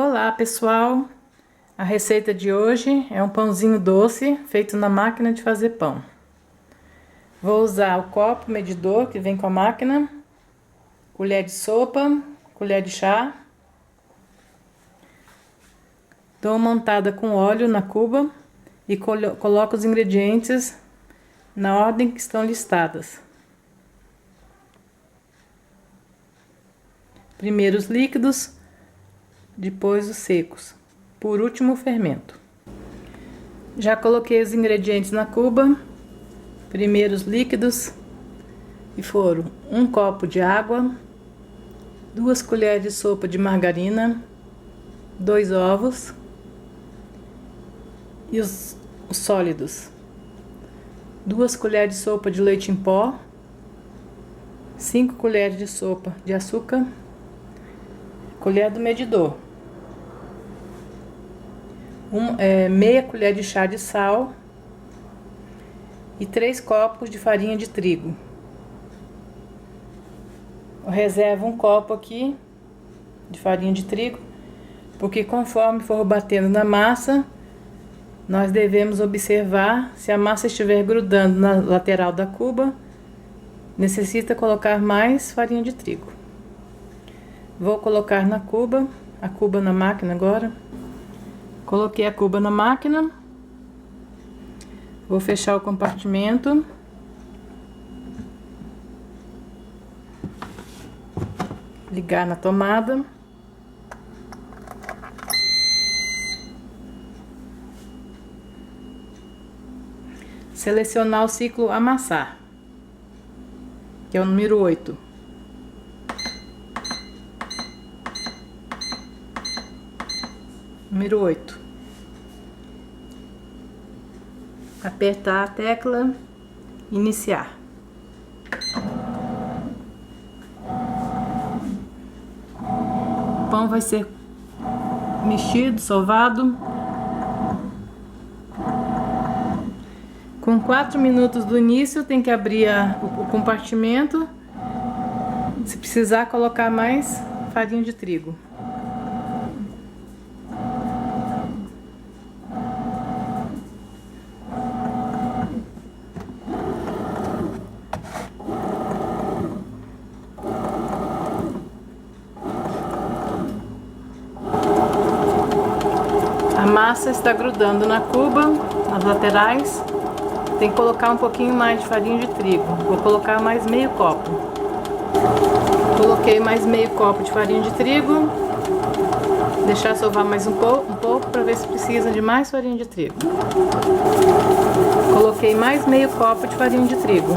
Olá pessoal, a receita de hoje é um pãozinho doce feito na máquina de fazer pão. Vou usar o copo medidor que vem com a máquina, colher de sopa, colher de chá. Dou uma untada com óleo na cuba e coloco os ingredientes na ordem que estão listadas. Primeiro os líquidos, depois os secos, por último o fermento. Já coloquei os ingredientes na cuba. Primeiro os líquidos, e foram 1 copo de água, 2 colheres de sopa de margarina, 2 ovos e os sólidos, 2 colheres de sopa de leite em pó, 5 colheres de sopa de açúcar, colher do medidor, meia colher de chá de sal e 3 copos de farinha de trigo. Eu reservo 1 copo aqui de farinha de trigo, porque conforme for batendo na massa, nós devemos observar se a massa estiver grudando na lateral da cuba, necessita colocar mais farinha de trigo. Vou colocar na cuba, a cuba na máquina agora. Coloquei a cuba na máquina. Vou fechar o compartimento. Ligar na tomada. Selecionar o ciclo amassar, que é o número 8. Número 8. Apertar a tecla iniciar. O pão vai ser mexido, sovado. Com 4 minutos do início, tem que abrir o compartimento. Se precisar, colocar mais farinha de trigo. A massa está grudando na cuba, nas laterais. Tem que colocar um pouquinho mais de farinha de trigo. Vou colocar mais meio copo. Coloquei mais meio copo de farinha de trigo. Deixar sovar mais um pouco para ver se precisa de mais farinha de trigo. Coloquei mais meio copo de farinha de trigo.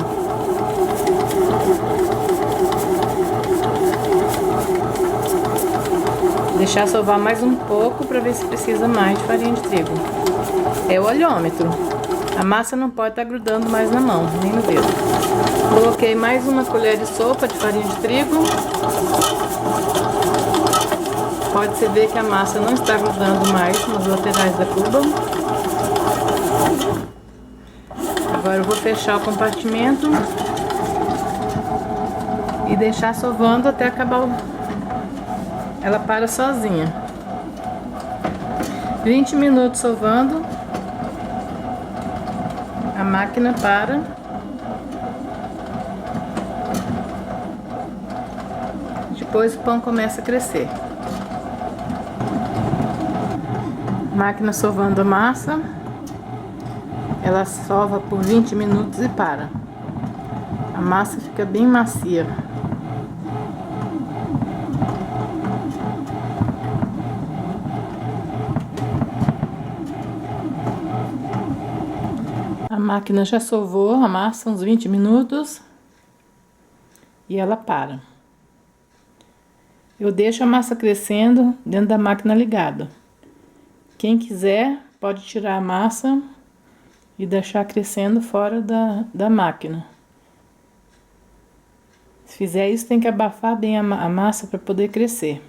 Deixar sovar mais um pouco para ver se precisa mais de farinha de trigo. É o olhômetro. A massa não pode estar grudando mais na mão, nem no dedo. Coloquei mais 1 colher de sopa de farinha de trigo. Pode-se ver que a massa não está grudando mais nas laterais da cuba. Agora eu vou fechar o compartimento e deixar sovando até acabar ela para sozinha. 20 minutos sovando. A máquina para. Depois o pão começa a crescer. Máquina sovando a massa. Ela sova por 20 minutos e para. A massa fica bem macia. A máquina já sovou a massa uns 20 minutos e ela para. Eu deixo a massa crescendo dentro da máquina ligada. Quem quiser pode tirar a massa e deixar crescendo fora da máquina. Se fizer isso, tem que abafar bem a massa para poder crescer.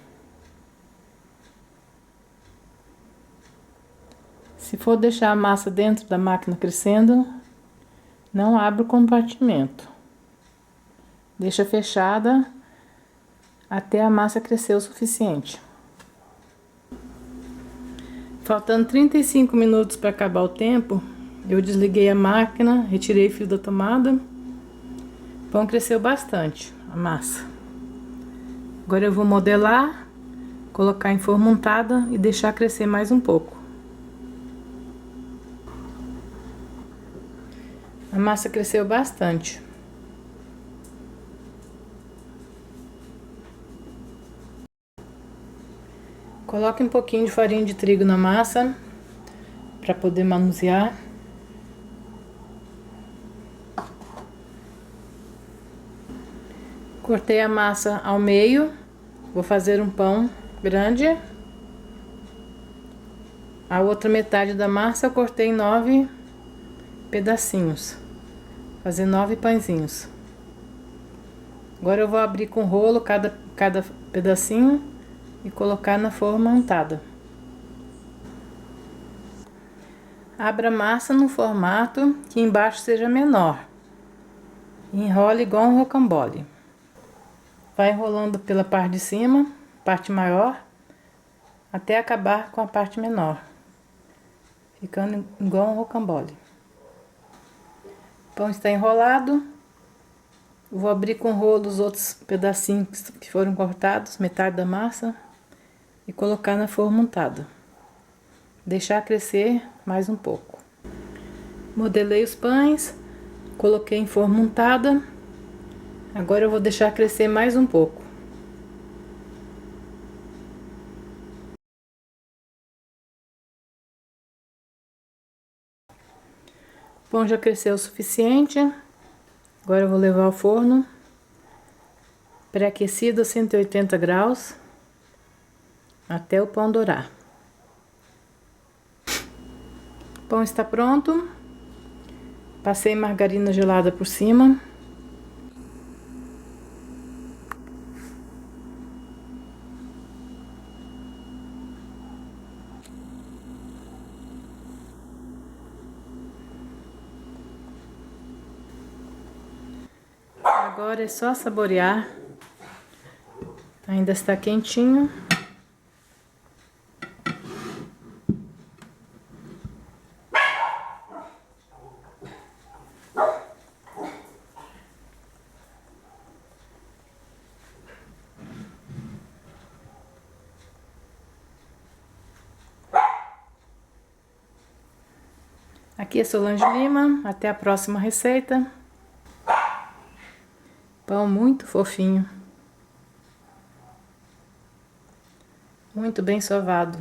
Se for deixar a massa dentro da máquina crescendo, não abre o compartimento. Deixa fechada até a massa crescer o suficiente. Faltando 35 minutos para acabar o tempo, eu desliguei a máquina, retirei o fio da tomada. O pão cresceu bastante, a massa. Agora eu vou modelar, colocar em forma untada e deixar crescer mais um pouco. A massa cresceu bastante. Coloque um pouquinho de farinha de trigo na massa para poder manusear. Cortei a massa ao meio. Vou fazer um pão grande. A outra metade da massa eu cortei em 9 pedacinhos. Fazer 9 pãezinhos. Agora eu vou abrir com rolo cada pedacinho e colocar na forma untada. Abra a massa no formato que embaixo seja menor. E enrole igual um rocambole. Vai enrolando pela parte de cima, parte maior, até acabar com a parte menor, ficando igual um rocambole. O pão está enrolado. Vou abrir com rolo os outros pedacinhos que foram cortados, metade da massa, e colocar na forma untada. Deixar crescer mais um pouco. Modelei os pães, coloquei em forma untada. Agora eu vou deixar crescer mais um pouco. O pão já cresceu o suficiente. Agora eu vou levar ao forno, pré-aquecido a 180 graus, até o pão dourar. O pão está pronto. Passei margarina gelada por cima. Agora é só saborear. Ainda está quentinho. Aqui é Solange Lima. Até a próxima receita. Pão muito fofinho. Muito bem sovado.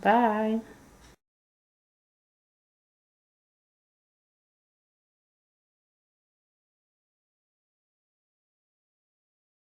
Bye!